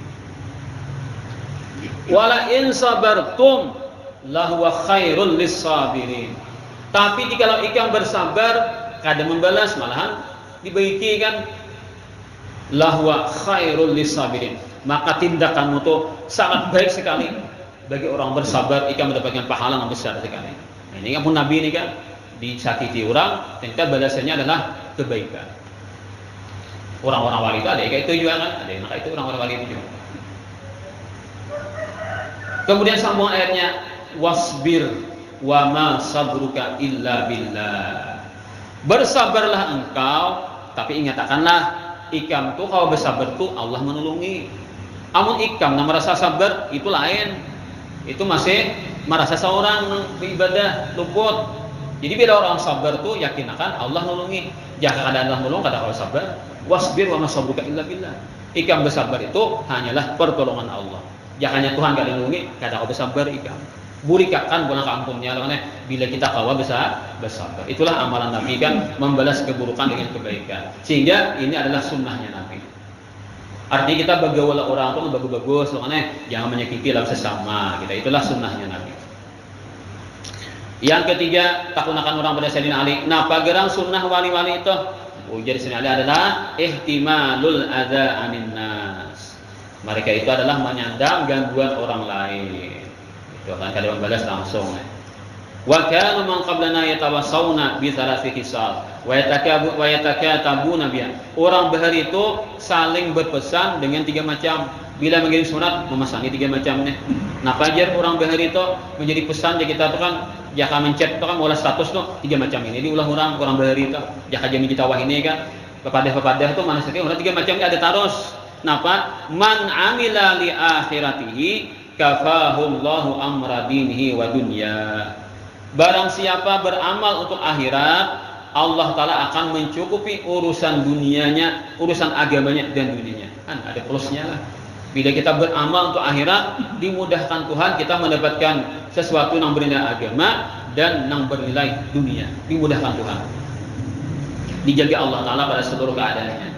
Wala in sabartum lahuwa khairul lis-sabirin. Tapi jikalau ikam bersabar kada membalas malahan dibaiki kan lahuwa khairul lis-sabirin. Maka tindakanmu itu sangat baik sekali bagi orang bersabar, ikan mendapatkan pahala yang besar sekali. Nah, ini kan pun Nabi ini kan disakiti orang, ternyata balasannya adalah kebaikan. Orang-orang wali itu ada kayak itu juga kan, ada yang itu orang-orang wali itu juga. Kemudian sambung ayatnya, wasbir wa ma sabruka illa billah. Bersabarlah engkau, tapi ingatkanlah ikam tuh kalau bersabar tuh Allah menolongi. Amun ikam yang merasa sabar itu lain. Itu masih merasa seorang beribadah luput. Jadi bila orang sabar tuh yakin akan Allah nolongi. Jika ada Allah nolong kada kau sabar, wasbir wa ma sabruka illa billah. Ikam bersabar itu hanyalah pertolongan Allah. Jangannya Tuhan kada nolongi, kada kau bersabar ikam. Burikakan bulan keampunnya karena bila kita kawa bersabar. Itulah amalan Nabi kan, membalas keburukan dengan kebaikan. Sehingga ini adalah sunnahnya Nabi. Artinya kita bergaul orang itu bagus-bagus, makanya jangan menyakiti dalam sesama. Kita itulah sunnahnya Nabi. Yang ketiga, takunakan orang pada Sayyidina Ali. Nah, pagerang sunnah wali-wali itu ujar Sayyidina Ali adalah ihtimalul adza anin nas. Mereka itu adalah menyandang gangguan orang lain. Itu akan kada membalas langsung. Wa kanu man qablana yatawassawna bi thalathi khisal wa yatakatabuna biha. Orang bahari itu saling berpesan dengan 3 macam. Bila mengirim surat memesangi 3 macam nih. Nah, pajar orang bahari itu menjadi pesan jadi kita tuh kan jaka mencet itu kan mulai status tuh 3 macam ini. Diulah orang bahari itu. Jaka jamin kita wah ini kan pepadah-pepadah tuh mana saja orang 3 macam ini ada tarus. Napa? Man amila li akhiratihi kafahullahu amra dinihi wa dunya. Barang siapa beramal untuk akhirat, Allah Ta'ala akan mencukupi urusan dunianya, urusan agamanya dan dunianya. Kan ada plusnya lah. Bila kita beramal untuk akhirat, dimudahkan Tuhan kita mendapatkan sesuatu yang bernilai agama dan yang bernilai dunia. Dimudahkan Tuhan. Dijaga Allah Ta'ala pada seluruh keadaannya.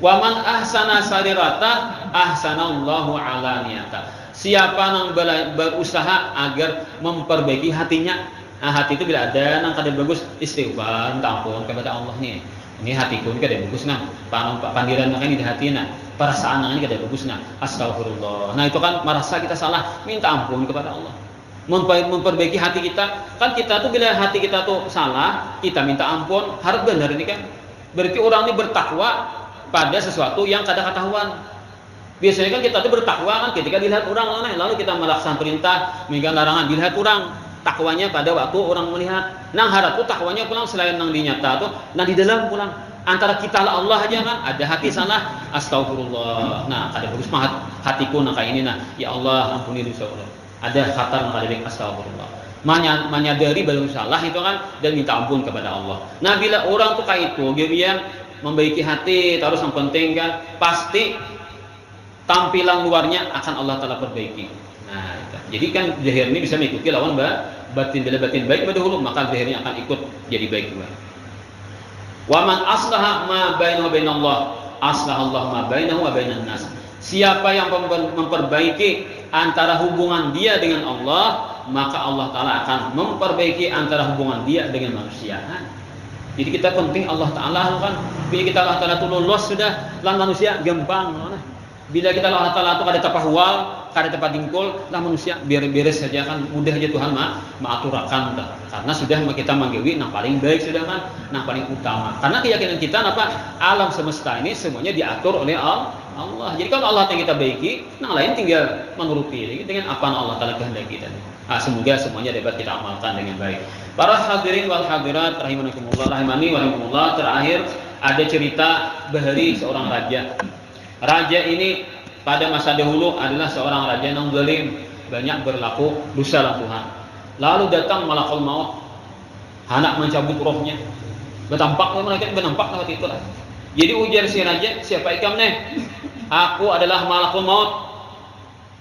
Wa man ahsana sarirata ahsanallahu ala niyata. Siapa yang berusaha agar memperbaiki hatinya. Nah, hati itu bila ada nang kada bagus istighfar, minta ampun kepada Allah nih. Ini hatiku ini kada bagus nah. Pandiran nang ini di hati nah. Perasaan nang ini kada bagus nah. Astagfirullah. Nah, itu kan merasa kita salah, minta ampun kepada Allah. Memperbaiki hati kita. Kan kita tuh bila hati kita tuh salah, kita minta ampun, harus benar ini kan. Berarti orang ini bertakwa pada sesuatu yang kada ketahuan. Biasanya kan kita tuh bertakwa kan ketika dilihat orang lalu kita melaksanakan perintah, meninggalkan larangan, dilihat orang. Takwanya pada waktu orang melihat. Nang harap tuh takwanya pulang selain nang dinyata tuh, nang di dalam pulang. antara kita lah Allah aja kan, ada hati salah, astagfirullah. Nah, kada bagus mah hatiku nah kayak ini nah, ya Allah ampuni dosa Allah. Ada khatar kada baik astagfirullah. Menyadari baru salah itu kan dan minta ampun kepada Allah. Nah, bila orang tuh kayak itu, dia membaiki hati, terus yang penting kan pasti tampilan luarnya akan Allah Ta'ala perbaiki. Nah, itu. Jadi kan zahir ini bisa mengikuti lawan batin. Bila batin baik dahulu, maka zahirnya akan ikut jadi baik juga. Wa man aslaha ma bainahu wa bainallah, aslaha Allah ma bainahu wa bainan nas. Siapa yang memperbaiki antara hubungan dia dengan Allah, maka Allah Ta'ala akan memperbaiki antara hubungan dia dengan manusia. Jadi kita penting Allah Ta'ala kan, bila kita Allah Ta'ala itu lolos sudah, lan manusia gampang. Bila kita Allah Ta'ala itu kada tempat hual, kada tempat dingkul, lah manusia beres saja kan, mudah aja Tuhan mengaturakan. Karena sudah kita menggawi yang paling baik sudah kan, yang paling utama. Karena keyakinan kita apa? Alam semesta ini semuanya diatur oleh Allah. Jadi kalau Allah yang kita baiki, yang lain tinggal menuruti dengan apa yang Allah Ta'ala kehendaki tadi. Semoga semuanya dapat kita amalkan dengan baik. Para hadirin wal hadirat rahimakumullah, rahimani wa rahimakumullah. Terakhir ada cerita bahari seorang raja. Raja ini pada masa dahulu adalah seorang raja yang zalim, banyak berlaku dosa lawan Tuhan. Lalu datang malakul maut, hendak mencabut rohnya. Bertampak mereka bernampak lewat itu lah. Jadi ujar si raja, siapa ikam nih? Aku adalah malakul maut.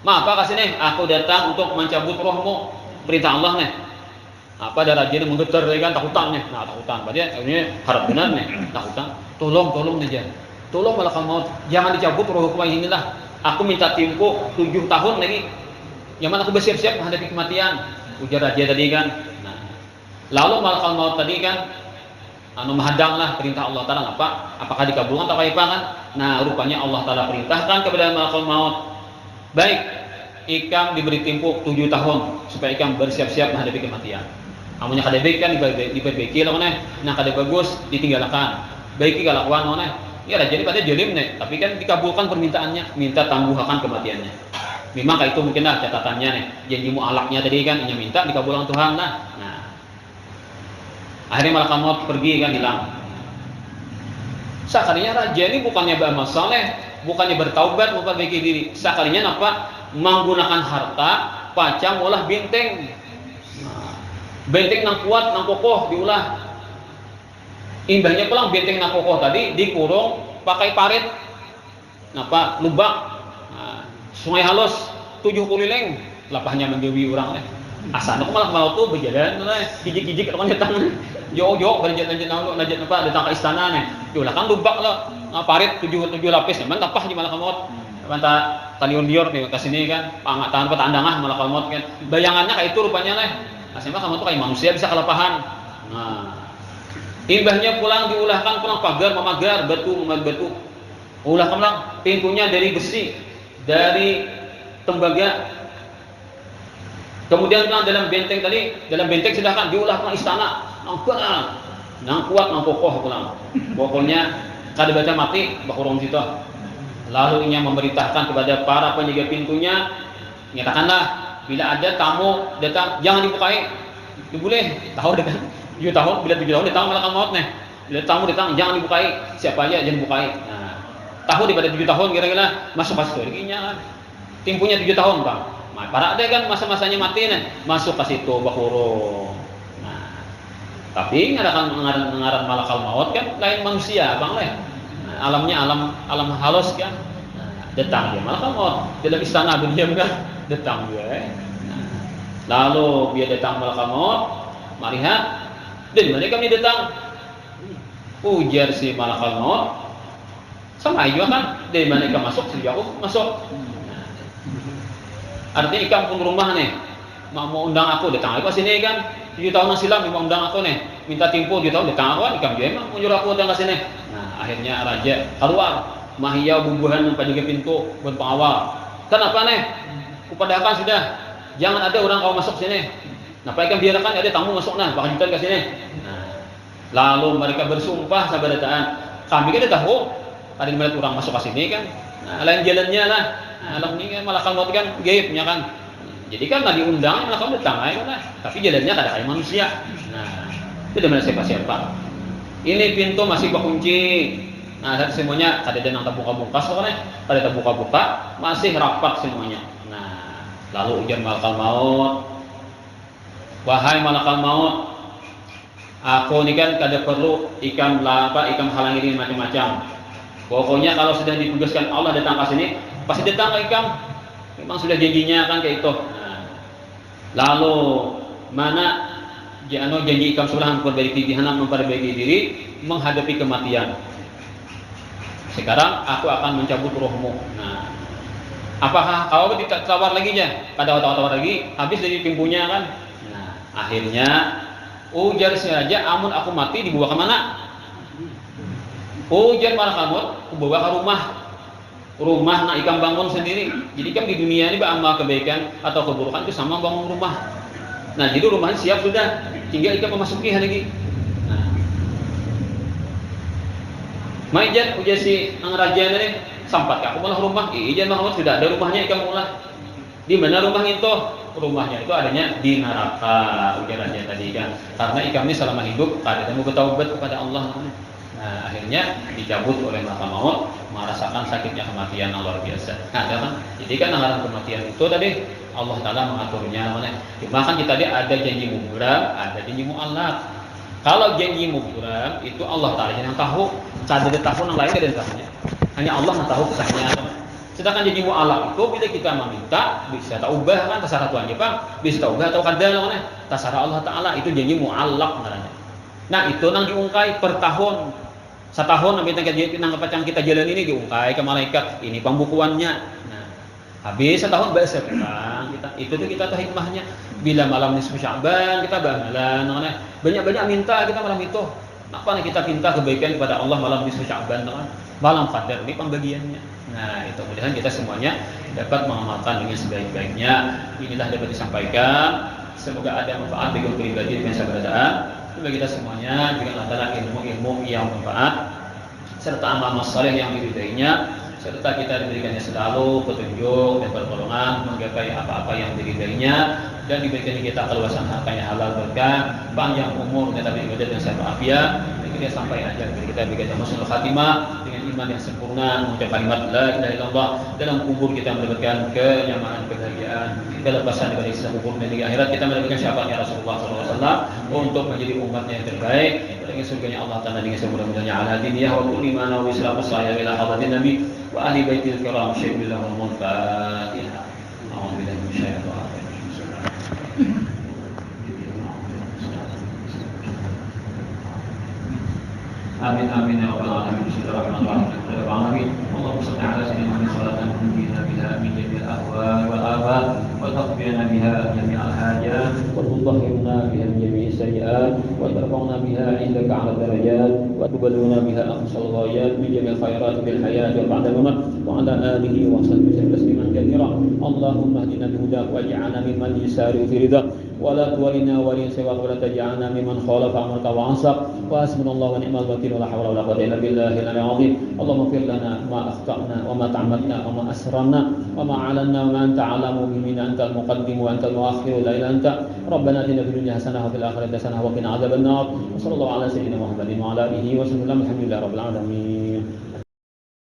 Apa kasih nih? Aku datang untuk mencabut rohmu. Perintah Allah nih. Apa ada raja ini menggetar kan takutan nih. Nah takutan. Berarti ini harap benar nih. Takutan. Tolong aja. Tolong malakul maut, jangan dicabut rohku inilah. Aku minta timku 7 tahun lagi. Yang mana aku bersiap-siap menghadapi kematian. Ujar raja tadi kan. Nah, lalu malakul maut tadi kan menghadanglah perintah Allah Ta'ala apa? Apakah dikabulkan atau apa kan? Nah, rupanya Allah Ta'ala perintahkan kepada malakul maut. Baik, ikam diberi tempo 7 tahun supaya ikam bersiap-siap menghadapi kematian. Amunnya kada baik kan diperbaiki lah mana. Nah, kada bagus ditinggalkan. Baiki kalakuan mana. Ya jadi pada jelim nih, tapi kan dikabulkan permintaannya, minta tangguhkan kematiannya. Memang kayak itu mungkinlah catatannya nih. Janji mu'alaknya tadi kan, minta dikabulkan Tuhan lah. Nah, akhirnya malaikat maut pergi kan hilang. Sekalinya raja ini bukannya beramal saleh, bukannya bertaubat memperbaiki diri. Sekalinya apa? Menggunakan harta, pacang olah benteng. Nah, benteng nang kuat, nang kokoh diulah. Imbahnya pulang benteng nang kokoh tadi dikurung pakai parit. Napa? Lubak. Nah, sungai halus 7 kuliling, lapahnya menggawi orang nih. Asana kok malah mau tuh berjalan gijik-gijik kan datang. Jauh-jauh lanjut apa datang ke istana nih. Diulah kan lubak lo. Parit 7 lapis, memang lapah di malakul maut. Manta taliun liur nih ke sini kan, tangan petandangah malakul maut kan. Bayangannya kayak itu rupanya nih. Aslinya kamu tuh kayak manusia bisa kelapahan. Nah, imbahnya pulang diulahkan pulang pagar memagar batu. Ulah pulang pintunya dari besi, dari tembaga. Kemudian pulang dalam benteng tadi, dalam benteng silahkan diulah pulang istana. Nang kuat nang kokoh pulang. Pokoknya kada baca mati bakurung situ. Lalu ia memerintahkan kepada para penjaga pintunya, nyatakanlah bila ada tamu datang jangan dibukai. Boleh tahu datang 7 tahun, bila 7 tahun datang malaikat maut nih. Bila tamu datang jangan dibukai, siapa aja jangan bukai. Nah, tahu daripada 7 tahun kira-kira masuk rezekinya kan. Tempunya 7 tahun, Bang. Nah, para ada kan masa-masanya mati nih, masuk ke situ bakurung. Nah, tapi ngadakan mengaran malaikat maut kan lain manusia, Bang lah. Nah, alamnya alam halus kan. Nah, datang dia malaikat maut dalam istana berdiam kan, datang dia. Nah, lalu dia datang malaikat maut, melihat dari mana kami datang? Ujar si malaikat maut, sama juga kan? Dari mana kamu masuk? Sejauh masuk. Artinya ikam pun rumah nih, mau undang aku datang aku sini kan? 7 tahun silam mau undang aku nih, minta tempo 7 tahun datang aku, ikam juga emang menyuruh aku datang ke sini. Nah, akhirnya raja keluar, mahia bubuhan menjaga pintu buat pengawal. Kenapa nih? Kupadahkan sudah, jangan ada orang kau masuk sini. Nah, ikam biarkan ada tamu masuk nah, bakal ke sini. Nah, lalu mereka bersumpah sabarataan, kami kan tahu ada melihat orang masuk ke sini kan. Nah, lain jalannya lah. Nah, alam ini kan malaikat maut kan gaibnya kan. Jadi kan nggak diundang malaikat datang aja kan. Tapi jalannya kada kayak manusia. Nah, itu dari siapa-siapa. Ini pintu masih berkunci. Nah, semuanya kada ada yang terbuka-buka soalnya, kada terbuka-buka, masih rapat semuanya. Nah, lalu ujar malakal maut. Wahai malakal maut, aku ini kan kada perlu ikam halangi ini macam-macam. Pokoknya kalau sudah ditugaskan Allah datang ke sini, pasti datang ke ikam. Memang sudah janjinya kan kayak itu. Nah, lalu mana janji ikam sudah memperbaiki diri menghadapi kematian. Sekarang aku akan mencabut rohmu. Nah, apakah kau ditawar lagi aja? Pada tawar lagi, habis dari pintunya kan. Nah, akhirnya ujar saja, amun aku mati dibawa ke mana? Ujar malaikat maut, aku bawa ke rumah nak ikam bangun sendiri. Jadi kan di dunia ini beramal kebaikan atau keburukan itu sama bangun rumah. Nah, jadi rumahnya siap sudah, tinggal ikam memasuki lagi. Nah, maijan ujar si angarajan ini sampat aku malah rumah. Ijan Muhammad sudah ada rumahnya ikam mulai. Di mana rumah itu? Rumahnya itu adanya di neraka, ujar aja tadi kan. Karena ikam ini selama hidup kada mau bertaubat kepada Allah. Nah, akhirnya dicabut oleh malaikat maut, merasakan sakitnya kematian yang luar biasa. Nah, kan? Jadi kan anggaran kematian itu tadi Allah Ta'ala mengaturnya. Cuma kan kita ada janji mubram, ada janji mu'allaq. Kalau janji mubram itu Allah Ta'ala yang tahu. Kada ada tahu yang lain kada ada tahunya. Hanya Allah yang tahu kesahnya. Sedangkan janji mu'allaq itu bila kita meminta bisa taubah kan terserah Tuhan ya Pak. Bisa taubah atau kada lah terserah Allah Ta'ala, itu janji mu'allaq namanya. Nah, itu nang diungkai per tahun. Setahun sampai nang kita jalan ini diungkai ke malaikat. Ini pembukuannya. Nah, habis setahun bahasa pulang kita. Itu tuh kita tahu hikmahnya. Bila malam nisfu Sya'ban kita bamalan. Banyak-banyak minta kita malam itu. Apa kita minta kebaikan kepada Allah malam nisfu Sya'ban kan? Malam qadar ini pembagiannya. Nah, itu mudah-mudahan kita semuanya dapat mengamalkan dengan sebaik-baiknya. Inilah dapat disampaikan. Semoga ada manfaat bagi pribadi dengan keberadaan. Bagi kita semuanya dengan adalah ilmu-ilmu yang bermanfaat serta amal saleh yang diridainya, serta kita diberikannya selalu petunjuk dan pertolongan menggapai apa-apa yang diridainya, dan diberikan kita keluasan harta yang halal berkah, panjang umur dan tapi ibadat yang sehat walafiat. Kita sampai ajar kita berikan husnul khatimah dengan iman yang sempurna, mengucap kalimat la ilaha illallah, dalam kubur kita mendapatkan kenyamanan, kebahagiaan, kelepasan dari sisa kubur, dan di akhirat kita mendapatkan syafaatnya Rasulullah SAW untuk menjadi umatnya yang terbaik dengan surganya Allah Ta'ala dengan semudah-mudahnya ala diniyah wa kulli ma nawi islam saya ila hadratin nabi wa ahli baitil kiram syaikhillah wal munfatihah. A'udzubillahi minasyaitonir rajim. Amin amin ya rabbal alamin. Bismillahirrahmanirrahim. Allahumma shalli ala sayyidina Muhammad salatan tunjina biha min jami'il ahwal wal afat wa taqbina biha jami'al hajat wa tudahhirna biha min jami'is sayyi'at wa tarfa'na biha 'indaka 'ala darajat wa tuballighuna biha aqsal ghayat min jami'il khairat bil hayat wa ba'da al-mamat wa 'ala alihi wa sahbihi tasliman katsira. Allahumma hdina bi hudak waj'alna mimman yasari fi ridha ولا تولنا ولي سواك ولا تجعلنا ممن خالف امرك وعصى وحسبنا الله ونعم الوكيل ولا حول ولا قوه الا بالله العظيم. اللهم اغفر لنا ما اخطانا وما تعمدنا وما اسررنا وما اعلنا وما انت اعلم به منا، انت المقدم وانت المؤخر لا اله الا انت. ربنا اتنا في الدنيا حسنه وفي الاخره حسنه وقنا عذاب النار. وصلى الله على سيدنا محمد وعلى اله وسلم. الحمد لله رب العالمين.